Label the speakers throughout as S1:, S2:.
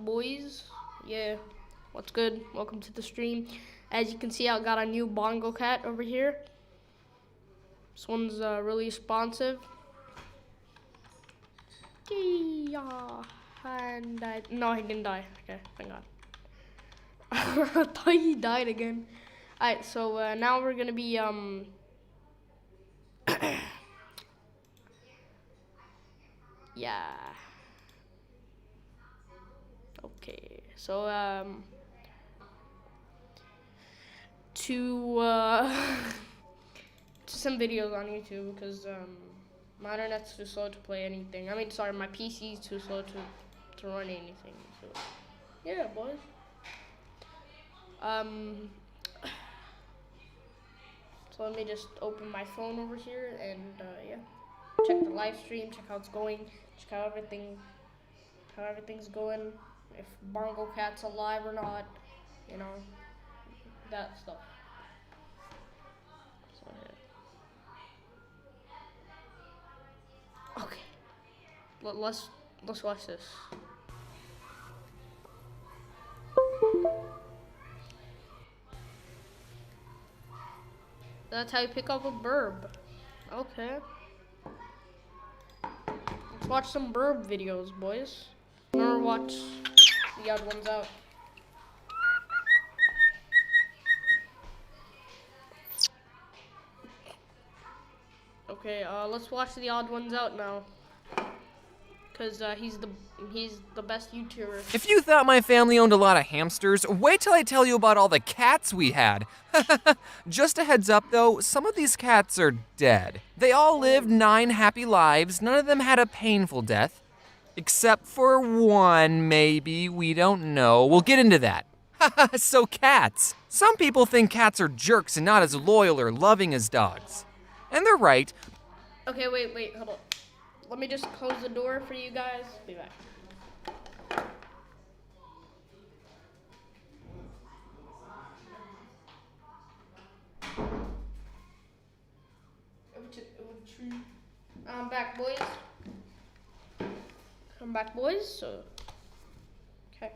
S1: Boys, yeah, what's good? Welcome to the stream. As you can see, I got a new bongo cat over here. This one's really responsive. Yeah, and died. No, he didn't die. Okay, thank God. I thought he died again. Alright, so now we're gonna be yeah. Okay, so to to some videos on YouTube because my internet's too slow to play anything. I mean, sorry, my PC's too slow to run anything. So yeah, boys. So let me just open my phone over here and yeah, check the live stream, check how it's going, check how everything's going, if Bongo Cat's alive or not, you know, that stuff. So, yeah. Okay, let's watch this. That's how you pick up a burb. Okay. Let's watch some burb videos, boys. Or watch the odd ones out. Okay, let's watch the odd ones out now. Cause he's the best YouTuber.
S2: If you thought my family owned a lot of hamsters, wait till I tell you about all the cats we had. Just a heads up though, some of these cats are dead. They all lived 9 happy lives, none of them had a painful death. Except for one, maybe, we don't know. We'll get into that. So cats. Some people think cats are jerks and not as loyal or loving as dogs. And they're right.
S1: Okay, wait, hold on. Let me just close the door for you guys. Be back. I'm back, boys. So, okay.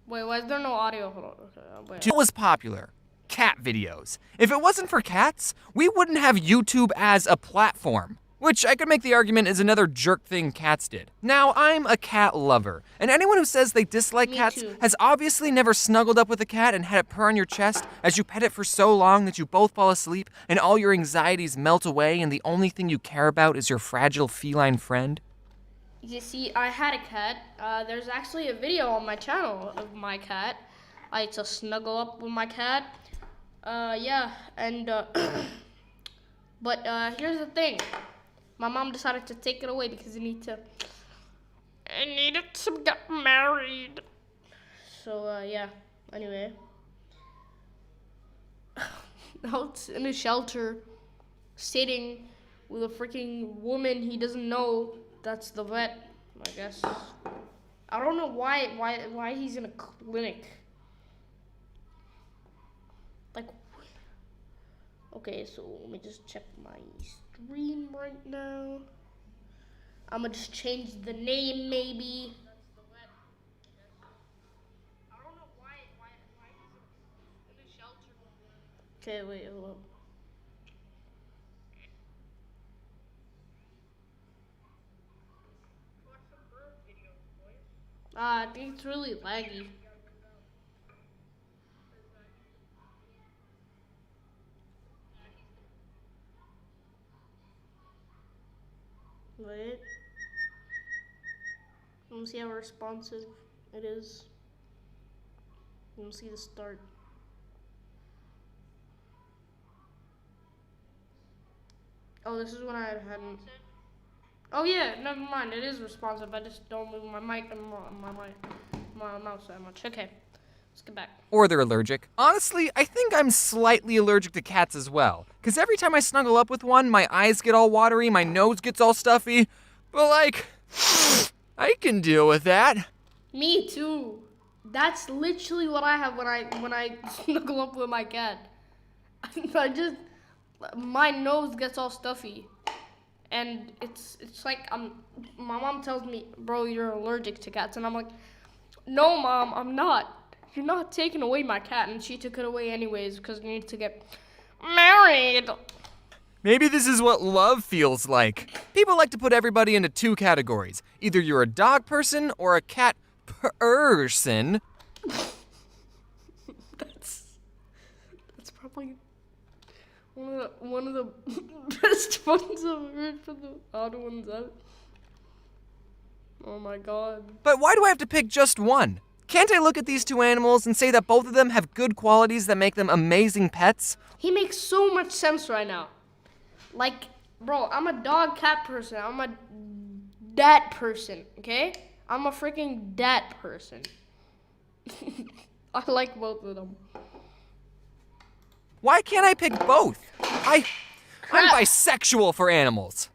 S1: Wait, why is there no audio? Hold on. Okay, wait.
S2: It was popular. Cat videos. If it wasn't for cats, we wouldn't have YouTube as a platform. Which I could make the argument is another jerk thing cats did. Now, I'm a cat lover, and anyone who says they dislike cats
S1: too.
S2: has obviously never snuggled up with a cat and had it purr on your chest as you pet it for so long that you both fall asleep and all your anxieties melt away and the only thing you care about is your fragile feline friend.
S1: You see, I had a cat. There's actually a video on my channel of my cat. I like to snuggle up with my cat. Yeah, and but here's the thing. My mom decided to take it away because I needed to get married. So yeah. Anyway, now it's in a shelter, sitting with a freaking woman he doesn't know. That's the vet, I guess. I don't know why he's in a clinic. Like, okay, so let me just check my stream right now. I'm gonna just change the name, maybe. I don't know why he's in a shelter. Okay, wait, hold up. I think it's really laggy. Wait. Let me see how responsive it is. Let me see the start. Oh, this is when I hadn't. Oh yeah, never mind. It is responsive. I just don't move my mic and my mouse that much. Okay, let's get back.
S2: Or they're allergic. Honestly, I think I'm slightly allergic to cats as well. Cause every time I snuggle up with one, my eyes get all watery, my nose gets all stuffy. But like, I can deal with that.
S1: Me too. That's literally what I have when I snuggle up with my cat. My nose gets all stuffy. and it's like my mom tells me, bro, you're allergic to cats, and I'm like, no, mom, I'm not. You're not taking away my cat, and she took it away anyways because we need to get married.
S2: Maybe this is what love feels like. People like to put everybody into two categories. Either you're a dog person or a cat person.
S1: That's probably one of the best ones I've heard for the odd ones out. Oh my god.
S2: But why do I have to pick just one? Can't I look at these two animals and say that both of them have good qualities that make them amazing pets?
S1: He makes so much sense right now. Like, bro, I'm a dog cat person. I'm a dat person, okay? I'm a freaking dat person. I like both of them.
S2: Why can't I pick both? I'm bisexual for animals.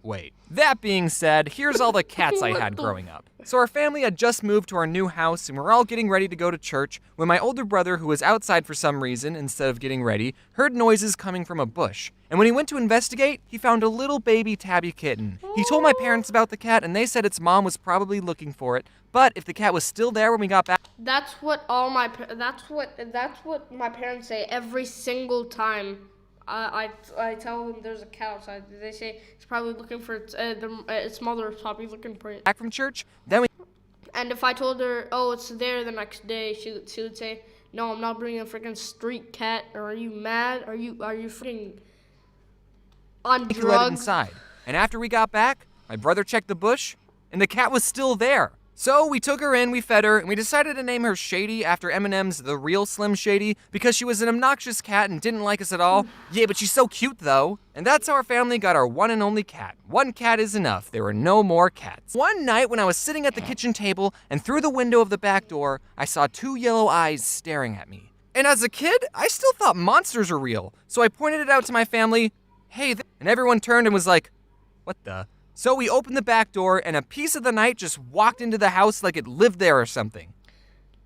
S2: Wait, that being said, here's all the cats I had growing up. So our family had just moved to our new house and we're all getting ready to go to church when my older brother, who was outside for some reason instead of getting ready, heard noises coming from a bush. And when he went to investigate, he found a little baby tabby kitten. He told my parents about the cat and they said its mom was probably looking for it, but if the cat was still there when we got back,
S1: That's what my parents say every single time. I tell them there's a cat outside. They say it's probably looking for its mother is probably looking for it.
S2: back from church, then we
S1: And if I told her, oh, it's there the next day, she would say, no, I'm not bringing a freaking street cat. Or are you mad? Are you freaking on
S2: let it
S1: drugs?
S2: inside. And after we got back, my brother checked the bush and the cat was still there. So we took her in, we fed her, and we decided to name her Shady after Eminem's The Real Slim Shady because she was an obnoxious cat and didn't like us at all. Yeah, but she's so cute though. And that's how our family got our one and only cat. One cat is enough. There were no more cats. One night when I was sitting at the kitchen table and through the window of the back door, I saw two yellow eyes staring at me. And as a kid, I still thought monsters were real. So I pointed it out to my family, hey, and everyone turned and was like, what the? So we opened the back door and a piece of the night just walked into the house like it lived there or something.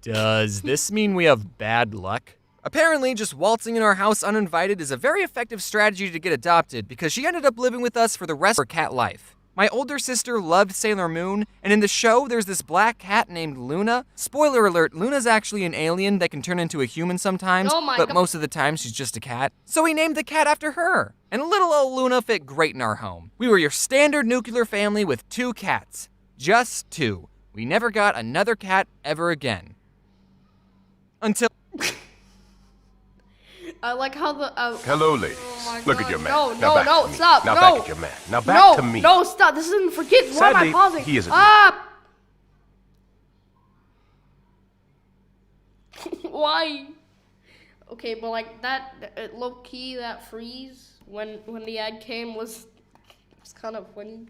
S2: Does this mean we have bad luck? Apparently, just waltzing in our house uninvited is a very effective strategy to get adopted because she ended up living with us for the rest of her cat life. My older sister loved Sailor Moon, and in the show, there's this black cat named Luna. Spoiler alert, Luna's actually an alien that can turn into a human sometimes,
S1: Oh my
S2: but
S1: God.
S2: most of the time she's just a cat. So we named the cat after her, and little old Luna fit great in our home. We were your standard nuclear family with two cats. Just two. We never got another cat ever again. Until...
S1: I like how the.
S3: Hello, ladies.
S1: Oh my
S3: Look
S1: God.
S3: at your man.
S1: No,
S3: now
S1: no,
S3: back
S1: no,
S3: to me.
S1: stop.
S3: Now
S1: no.
S3: back at your man. Now back to me.
S1: No, stop. This isn't for kids. Why am
S3: Sadly,
S1: I pausing?
S3: he isn't.
S1: Ah! Why? Okay, but like that, low key, that freeze when the ad came was kind of funny.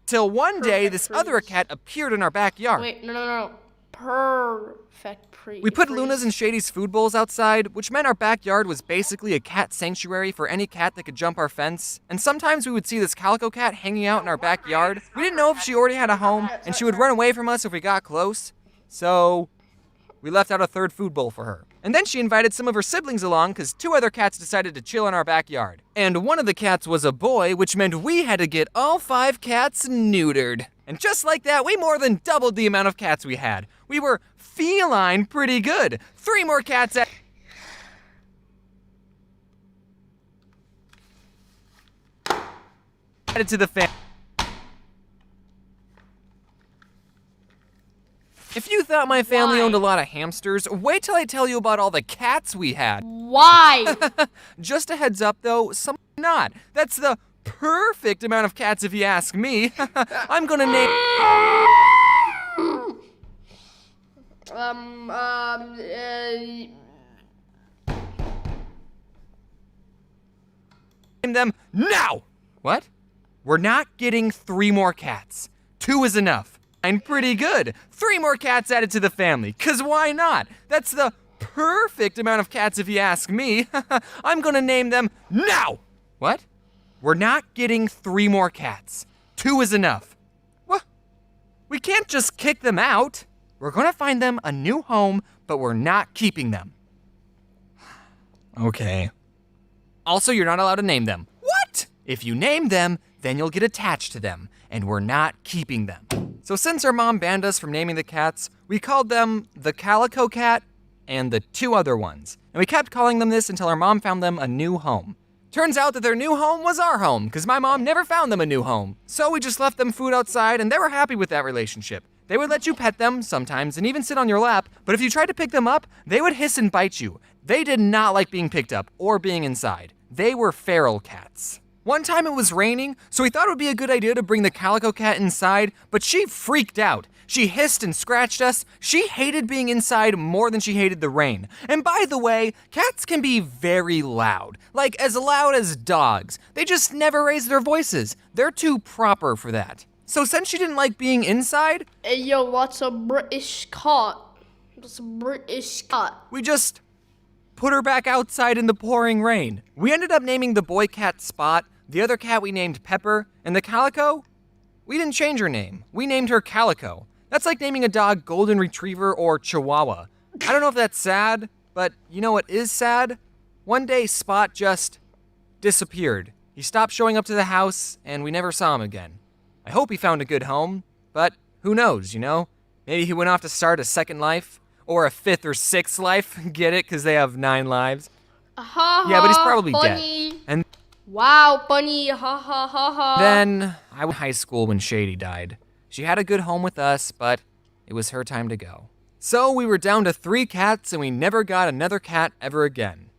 S2: Till one day,
S1: Perfect
S2: this
S1: freeze.
S2: other cat appeared in our backyard.
S1: Wait, no. Perfect freeze.
S2: We put Luna's and Shady's food bowls outside, which meant our backyard was basically a cat sanctuary for any cat that could jump our fence. And sometimes we would see this calico cat hanging out in our backyard. We didn't know if she already had a home, and she would run away from us if we got close. So we left out a third food bowl for her. And then she invited some of her siblings along because two other cats decided to chill in our backyard. And one of the cats was a boy, which meant we had to get all 5 cats neutered. And just like that, we more than doubled the amount of cats we had. We were feline pretty good. 3 more cats added to the family. If you thought my family
S1: Why?
S2: owned a lot of hamsters, wait till I tell you about all the cats we had.
S1: Why?
S2: Just a heads up though, some not. That's the perfect amount of cats if you ask me. I'm gonna name them now! What? We're not getting 3 more cats. 2 is enough. I'm pretty good. 3 more cats added to the family, 'cause why not? That's the perfect amount of cats if you ask me. I'm gonna name them now! What? We're not getting 3 more cats. 2 is enough. What? We can't just kick them out. We're gonna find them a new home, but we're not keeping them. Okay. Also, you're not allowed to name them. What? If you name them, then you'll get attached to them, and we're not keeping them. So since our mom banned us from naming the cats, we called them the Calico Cat and the two other ones. And we kept calling them this until our mom found them a new home. Turns out that their new home was our home, because my mom never found them a new home. So we just left them food outside, and they were happy with that relationship. They would let you pet them sometimes and even sit on your lap, but if you tried to pick them up, they would hiss and bite you. They did not like being picked up or being inside. They were feral cats. One time it was raining, so we thought it would be a good idea to bring the Calico Cat inside, but she freaked out. She hissed and scratched us. She hated being inside more than she hated the rain. And by the way, cats can be very loud, like as loud as dogs. They just never raise their voices. They're too proper for that. So since she didn't like being inside,
S1: Hey, yo, what's a British cat? What's a British cat?
S2: we just put her back outside in the pouring rain. We ended up naming the boy cat Spot, the other cat we named Pepper, and the Calico, we didn't change her name. We named her Calico. That's like naming a dog Golden Retriever or Chihuahua. I don't know if that's sad, but you know what is sad? One day Spot just disappeared. He stopped showing up to the house, and we never saw him again. I hope he found a good home, but who knows, you know? Maybe he went off to start a second life, or a fifth or sixth life. Get it? Because they have 9 lives. Yeah, but he's probably
S1: funny.
S2: dead. And
S1: Wow, funny, ha ha ha ha.
S2: then I was in high school when Shady died. She had a good home with us, but it was her time to go. So we were down to 3 cats, and we never got another cat ever again.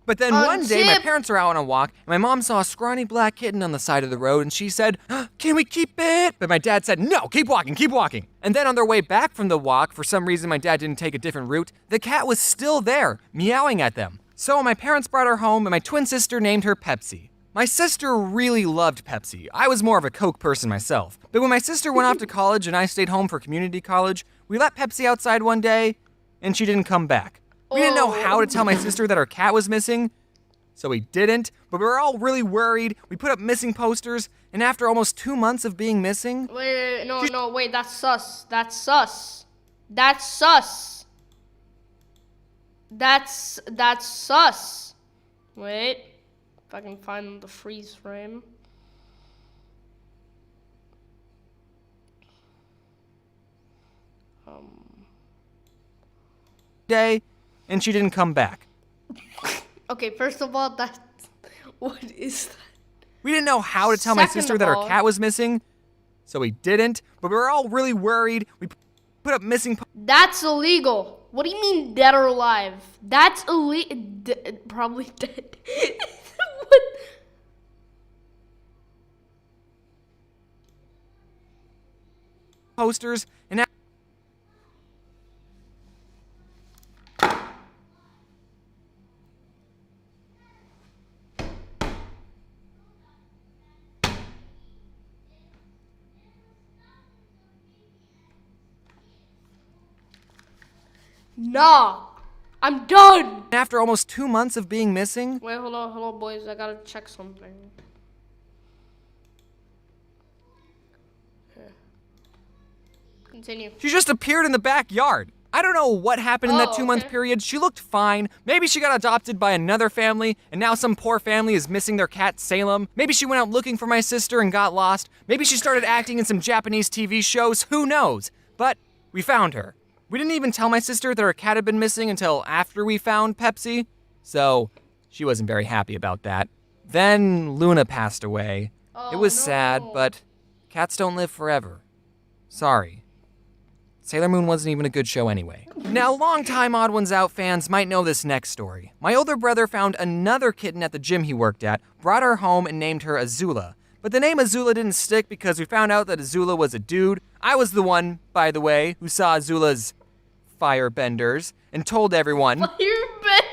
S2: But then one day, my
S1: Chip.
S2: parents were out on a walk, and my mom saw a scrawny black kitten on the side of the road, and she said, "Can we keep it?" But my dad said, "No, keep walking, keep walking." And then on their way back from the walk, for some reason my dad didn't take a different route, the cat was still there, meowing at them. So my parents brought her home, and my twin sister named her Pepsi. My sister really loved Pepsi. I was more of a Coke person myself. But when my sister went off to college and I stayed home for community college, we let Pepsi outside one day, and she didn't come back. We didn't know how to tell my sister that her cat was missing, so we didn't, but we were all really worried. We put up missing posters, and after almost 2 months of being missing,
S1: Wait, no, wait, that's sus. That's sus. That's sus. That's sus. Wait, if I can find the freeze frame.
S2: day, and she didn't come back.
S1: Okay, first of all, that what is that?
S2: We didn't know how to tell my
S1: Second
S2: sister
S1: of
S2: that her
S1: all-
S2: cat was missing, so we didn't, but we were all really worried. We put up missing
S1: That's illegal. What do you mean dead or alive? That's probably dead. What?
S2: posters, and
S1: Nah, I'm done.
S2: after almost 2 months of being missing,
S1: Wait, hello, boys. I gotta check something. Here. Continue.
S2: she just appeared in the backyard. I don't know what happened in that
S1: Oh,
S2: 2-month
S1: okay.
S2: period. She looked fine. Maybe she got adopted by another family, and now some poor family is missing their cat Salem. Maybe she went out looking for my sister and got lost. Maybe she started acting in some Japanese TV shows. Who knows? But we found her. We didn't even tell my sister that her cat had been missing until after we found Pepsi, so she wasn't very happy about that. Then Luna passed away. It was sad,
S1: no.
S2: but cats don't live forever. Sorry. Sailor Moon wasn't even a good show anyway. Now, longtime Odd Ones Out fans might know this next story. My older brother found another kitten at the gym he worked at, brought her home, and named her Azula. But the name Azula didn't stick because we found out that Azula was a dude. I was the one, by the way, who saw Azula's firebenders and told everyone.
S1: You're bad.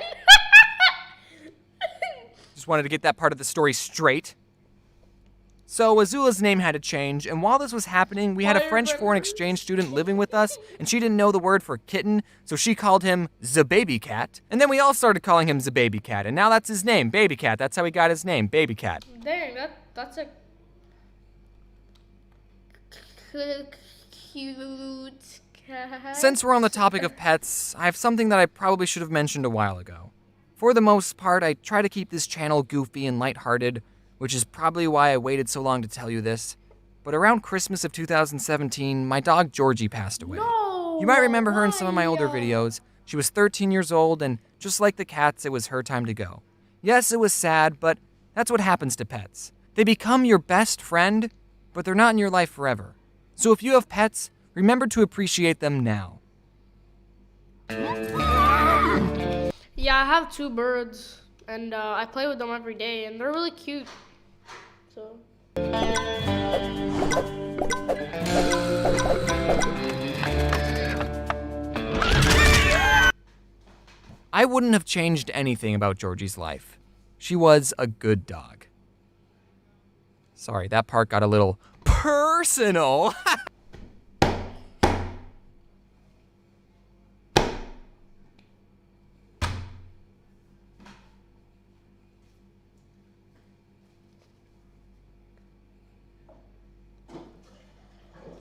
S2: Just wanted to get that part of the story straight. So Azula's name had to change, and while this was happening, we had a French foreign exchange student living with us, and she didn't know the word for kitten, so she called him the baby cat. And then we all started calling him the baby cat, and now that's his name, Baby Cat. That's how he got his name, Baby Cat.
S1: Dang, that's a cute cat.
S2: Since we're on the topic of pets, I have something that I probably should have mentioned a while ago. For the most part, I try to keep this channel goofy and lighthearted, which is probably why I waited so long to tell you this. But around Christmas of 2017, my dog Georgie passed away.
S1: No.
S2: You might remember her in some of my older videos. She was 13 years old, and just like the cats, it was her time to go. Yes, it was sad, but that's what happens to pets. They become your best friend, but they're not in your life forever. So if you have pets, remember to appreciate them now.
S1: Yeah, I have 2 birds, and I play with them every day, and they're really cute. So.
S2: I wouldn't have changed anything about Georgie's life. She was a good dog. Sorry, that part got a little personal.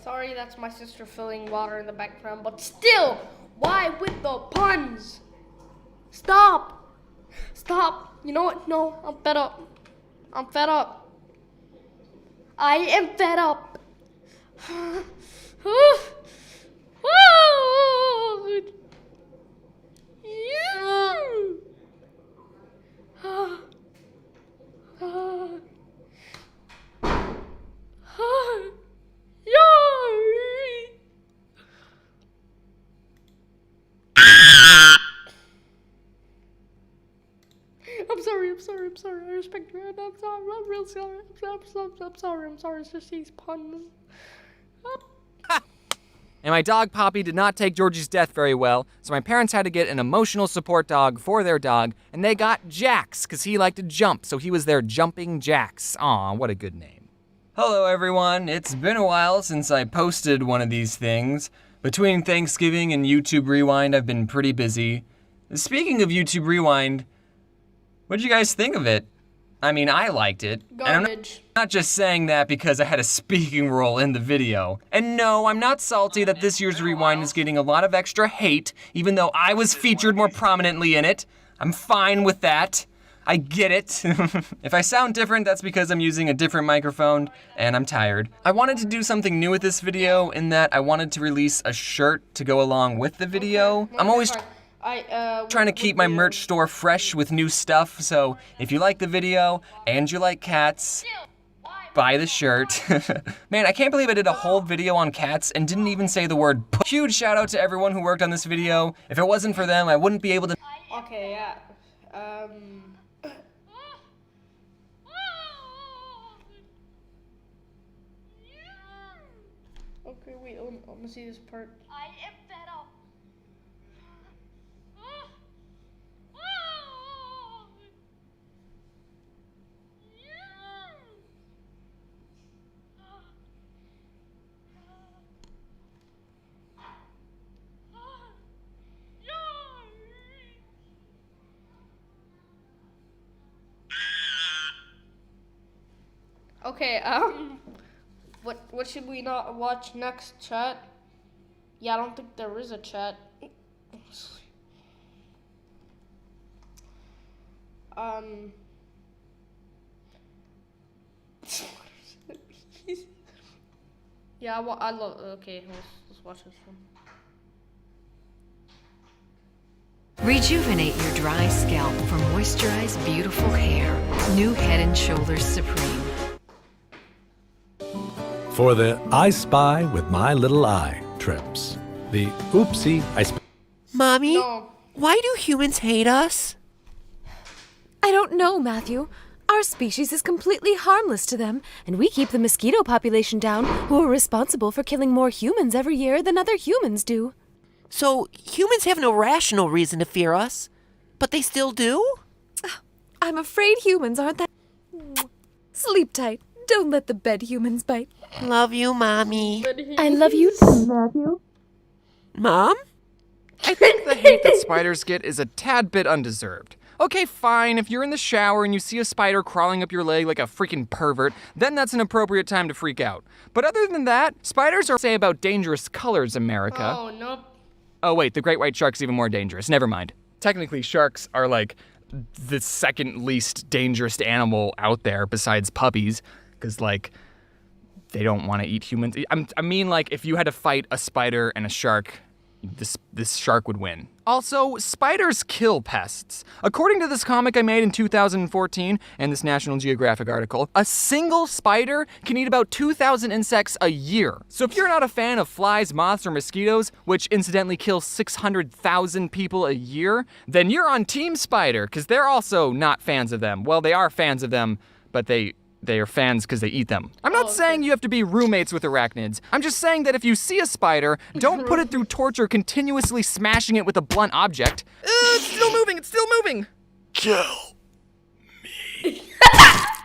S1: Sorry, that's my sister filling water in the background, but still, why with the puns? Stop! Stop! You know what? No, I'm fed up. I'm fed up. I am fed up. I'm sorry. I respect you. I'm sorry. I'm real sorry. I'm sorry. It's just these puns.
S2: And my dog Poppy did not take Georgie's death very well, so my parents had to get an emotional support dog for their dog, and they got Jax, because he liked to jump, so he was their Jumping Jax. Aw, what a good name. Hello everyone, it's been a while since I posted one of these things. Between Thanksgiving and YouTube Rewind, I've been pretty busy. Speaking of YouTube Rewind, what did you guys think of it? I mean, I liked it.
S1: Garbage.
S2: I'm not just saying that because I had a speaking role in the video. And no, I'm not salty that this year's Rewind is getting a lot of extra hate, even though I was featured more prominently in it. I'm fine with that. I get it. If I sound different, that's because I'm using a different microphone and I'm tired. I wanted to do something new with this video in that I wanted to release a shirt to go along with the video. I'm always trying to keep my merch store fresh with new stuff, so if you like the video and you like cats, buy the shirt. Man, I can't believe I did a whole video on cats and didn't even say the word p. Huge shout out to everyone who worked on this video. If it wasn't for them, I wouldn't be able to.
S1: Okay, yeah. Okay, wait, I'm gonna see this part. I am fed up. Okay, what should we not watch next, chat? Yeah, I don't think there is a chat. Yeah, I love. Okay, let's watch this one.
S4: Rejuvenate your dry scalp for moisturized, beautiful hair. New Head & Shoulders Supreme.
S5: For the I Spy with My Little Eye trips. The Oopsie I Spy.
S6: Mommy,
S1: No.
S6: why do humans hate us?
S7: I don't know, Matthew. Our species is completely harmless to them, and we keep the mosquito population down, who are responsible for killing more humans every year than other humans do.
S6: So humans have no rational reason to fear us, but they still do?
S7: I'm afraid humans aren't that... Sleep tight. Don't let the bed humans bite.
S6: Love you, Mommy.
S7: I love you too, Matthew.
S6: Mom?
S2: I think the hate that spiders get is a tad bit undeserved. Okay, fine, if you're in the shower and you see a spider crawling up your leg like a freaking pervert, then that's an appropriate time to freak out. But other than that, spiders are say about dangerous colors, America.
S1: Oh, nope.
S2: Oh wait, the great white shark's even more dangerous. Never mind. Technically, sharks are like
S8: the second least dangerous animal out there besides puppies, because, like, they don't want to eat humans. I mean, like, if you had to fight a spider and a shark, this shark would win. Also, spiders kill pests. According to this comic I made in 2014 and this National Geographic article, a single spider can eat about 2,000 insects a year. So if you're not a fan of flies, moths, or mosquitoes, which incidentally kill 600,000 people a year, then you're on Team Spider, because they're also not fans of them. Well, they are fans of them, but they are fans because they eat them. I'm not saying you have to be roommates with arachnids. I'm just saying that if you see a spider, don't put it through torture continuously smashing it with a blunt object. It's still moving, it's still moving.
S3: Kill.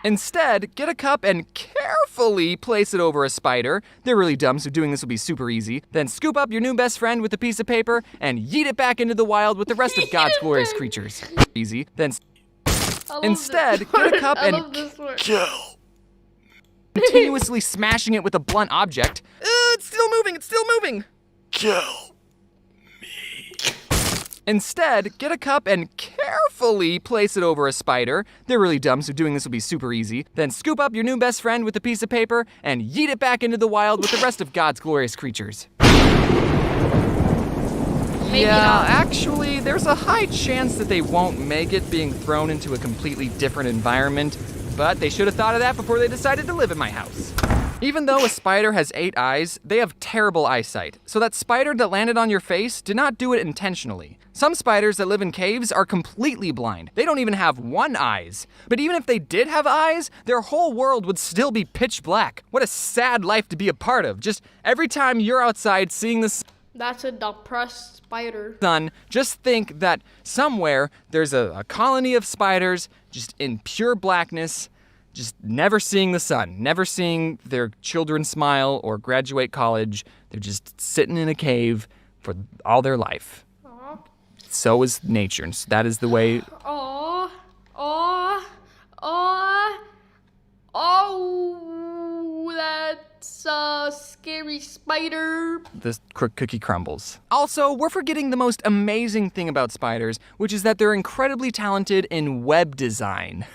S8: Instead, get a cup and carefully place it over a spider. They're really dumb, so doing this will be super easy. Then scoop up your new best friend with a piece of paper and yeet it back into the wild with the rest of God's glorious creatures. Easy. Then instead, get a cup and
S3: Kill.
S8: continuously smashing it with a blunt object. It's still moving, it's still moving.
S3: Kill.
S8: Instead, get a cup and carefully place it over a spider. They're really dumb, so doing this will be super easy. Then scoop up your new best friend with a piece of paper and yeet it back into the wild with the rest of God's glorious creatures.
S1: Maybe
S8: Yeah,
S1: not.
S8: actually, there's a high chance that they won't make it being thrown into a completely different environment, but they should have thought of that before they decided to live in my house. Even though a spider has 8 eyes, they have terrible eyesight. So that spider that landed on your face did not do it intentionally. Some spiders that live in caves are completely blind. They don't even have 1 eye. But even if they did have eyes, their whole world would still be pitch black. What a sad life to be a part of. Just every time you're outside seeing the
S1: That's a depressed spider.
S8: sun, just think that somewhere there's a colony of spiders just in pure blackness, just never seeing the sun, never seeing their children smile or graduate college. They're just sitting in a cave for all their life.
S1: Aww.
S8: So is nature, and that is the way.
S1: Aww. Aww. Aww. Oh, that's a scary spider.
S8: The cookie crumbles. Also, we're forgetting the most amazing thing about spiders, which is that they're incredibly talented in web design.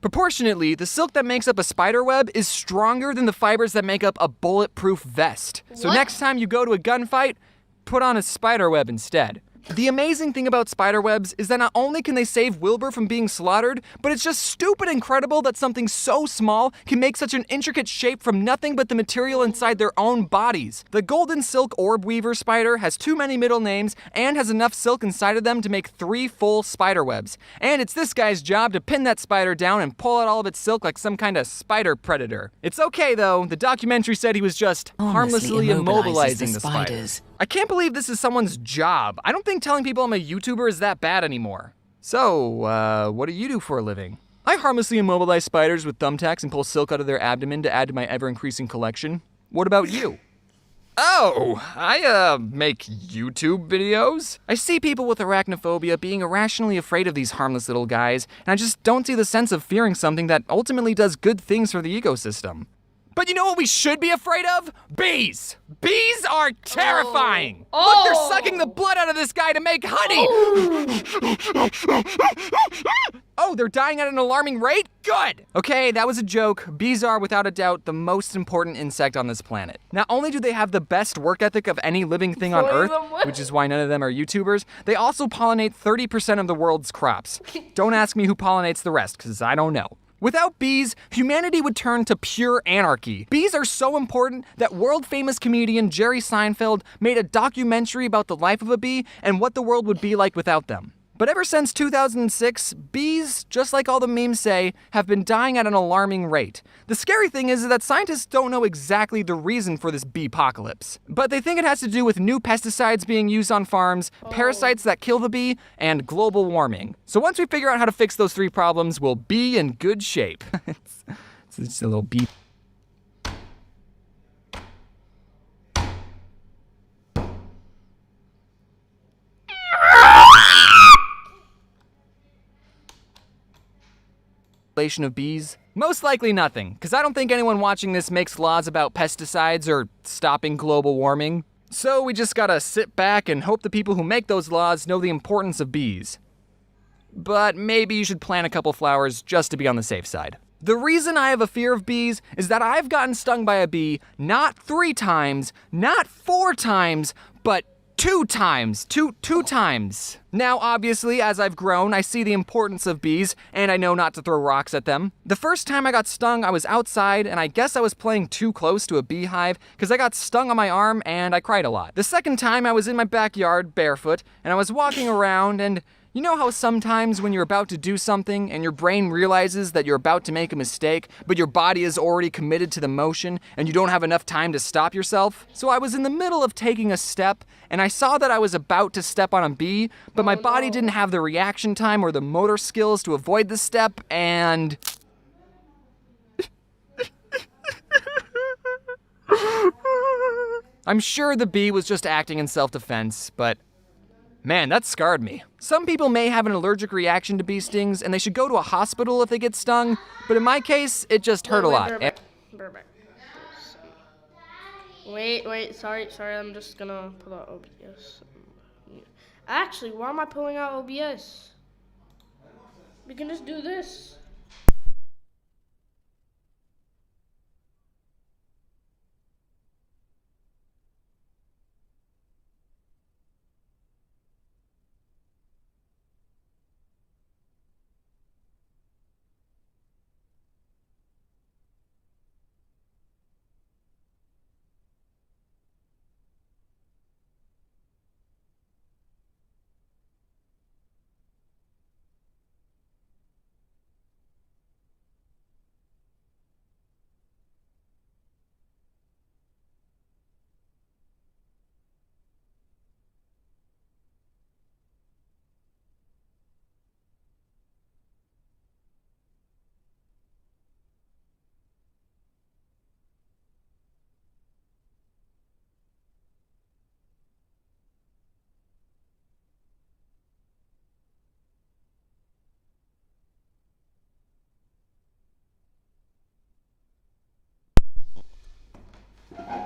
S8: Proportionately, the silk that makes up a spider web is stronger than the fibers that make up a bulletproof vest. So
S1: What?
S8: next time you go to a gunfight, put on a spider web instead. The amazing thing about spider webs is that not only can they save Wilbur from being slaughtered, but it's just stupid incredible that something so small can make such an intricate shape from nothing but the material inside their own bodies. The golden silk orb weaver spider has too many middle names and has enough silk inside of them to make 3 full spider webs. And it's this guy's job to pin that spider down and pull out all of its silk like some kind of spider predator. It's okay though, the documentary said he was just harmlessly immobilizing the spiders. I can't believe this is someone's job. I don't think telling people I'm a YouTuber is that bad anymore. So, what do you do for a living? I harmlessly immobilize spiders with thumbtacks and pull silk out of their abdomen to add to my ever-increasing collection. What about you? Oh, I, make YouTube videos. I see people with arachnophobia being irrationally afraid of these harmless little guys, and I just don't see the sense of fearing something that ultimately does good things for the ecosystem. But you know what we should be afraid of? Bees! Bees are terrifying! Look, they're sucking the blood out of this guy to make honey! Oh, they're dying at an alarming rate? Good! Okay, that was a joke. Bees are, without a doubt, the most important insect on this planet. Not only do they have the best work ethic of any living thing on Earth, which is why none of them are YouTubers, they also pollinate 30% of the world's crops. Don't ask me who pollinates the rest, because I don't know. Without bees, humanity would turn to pure anarchy. Bees are so important that world-famous comedian Jerry Seinfeld made a documentary about the life of a bee and what the world would be like without them. But ever since 2006, bees, just like all the memes say, have been dying at an alarming rate. The scary thing is that scientists don't know exactly the reason for this bee-apocalypse. But they think it has to do with new pesticides being used on farms, parasites that kill the bee, and global warming. So once we figure out how to fix those 3 problems, we'll be in good shape. It's just a little bee. Of bees? Most likely nothing, because I don't think anyone watching this makes laws about pesticides or stopping global warming. So we just gotta sit back and hope the people who make those laws know the importance of bees. But maybe you should plant a couple flowers just to be on the safe side. The reason I have a fear of bees is that I've gotten stung by a bee not 3 times, not 4 times, but 2 times. Two times. Now, obviously, as I've grown, I see the importance of bees, and I know not to throw rocks at them. The first time I got stung, I was outside, and I guess I was playing too close to a beehive, because I got stung on my arm, and I cried a lot. The second time, I was in my backyard, barefoot, and I was walking around, and you know how sometimes when you're about to do something and your brain realizes that you're about to make a mistake, but your body is already committed to the motion and you don't have enough time to stop yourself? So I was in the middle of taking a step and I saw that I was about to step on a bee, but my body didn't have the reaction time or the motor skills to avoid the step, and I'm sure the bee was just acting in self-defense, but man, that scarred me. Some people may have an allergic reaction to bee stings and they should go to a hospital if they get stung, but in my case, it just hurt a lot.
S1: Wait, sorry, I'm just gonna pull out OBS. Actually, why am I pulling out OBS? We can just do this.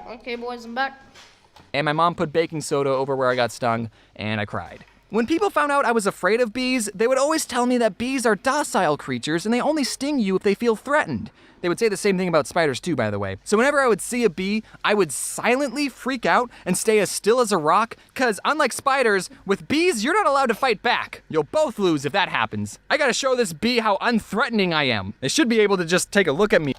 S1: Okay, boys, I'm back.
S8: And my mom put baking soda over where I got stung, and I cried. When people found out I was afraid of bees, they would always tell me that bees are docile creatures and they only sting you if they feel threatened. They would say the same thing about spiders too, by the way. So whenever I would see a bee, I would silently freak out and stay as still as a rock, cause unlike spiders, with bees, you're not allowed to fight back. You'll both lose if that happens. I gotta show this bee how unthreatening I am. They should be able to just take a look at me.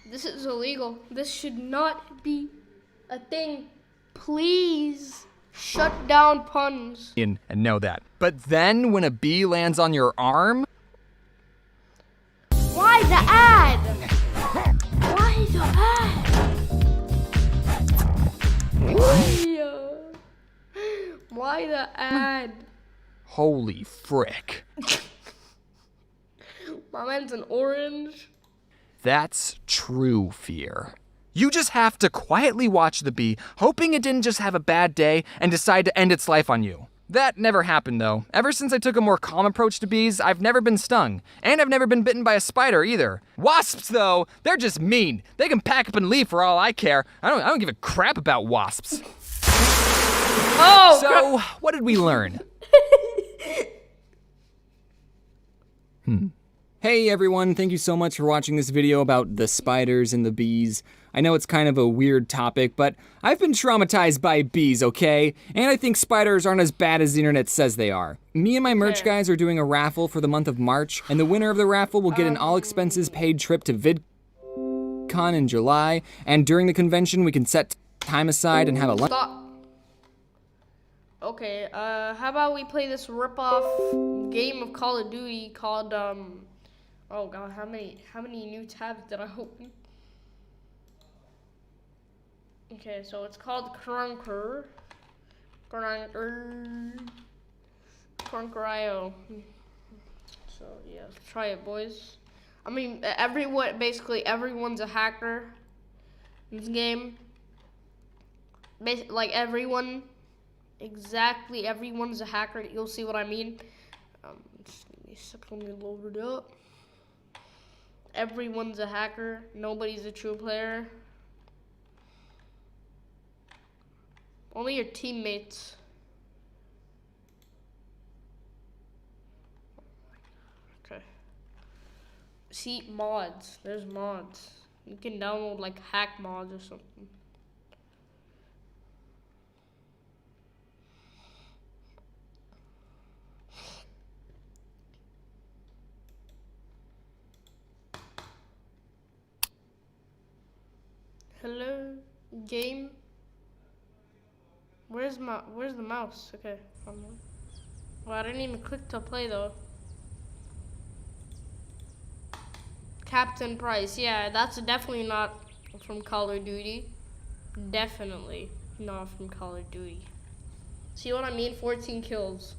S1: This is illegal. This should not be a thing. Please shut down puns.
S8: And know that. But then when a bee lands on your arm,
S1: why the ad? Why the ad? Why the ad?
S8: holy frick.
S1: My man's an orange.
S8: That's true fear. You just have to quietly watch the bee, hoping it didn't just have a bad day and decide to end its life on you. That never happened though. Ever since I took a more calm approach to bees, I've never been stung. And I've never been bitten by a spider either. Wasps though, they're just mean. They can pack up and leave for all I care. I don't give a crap about wasps.
S1: Oh!
S8: So, what did we learn? Hey everyone, thank you so much for watching this video about the spiders and the bees. I know it's kind of a weird topic, but I've been traumatized by bees, okay? And I think spiders aren't as bad as the internet says they are. Me and my merch guys are doing a raffle for the month of March, and the winner of the raffle will get an all-expenses-paid trip to VidCon in July, and during the convention we can set time aside and have a lunch.
S1: Stop. Okay, how about we play this rip-off game of Call of Duty called, oh god, how many new tabs did I open? Okay, so it's called Crunker. Crunker.io. So yeah, let's try it, boys. I mean, basically everyone's a hacker in this game. Basically, like exactly everyone's a hacker. You'll see what I mean. Just give me a second, let me load it up. Everyone's a hacker. Nobody's a true player. Only your teammates. Okay. See, mods. There's mods. You can download like hack mods or something. Hello, game. Where's the mouse? Okay. Well, I didn't even click to play though. Captain Price. Yeah, that's definitely not from Call of Duty. Definitely not from Call of Duty. See what I mean? 14 kills.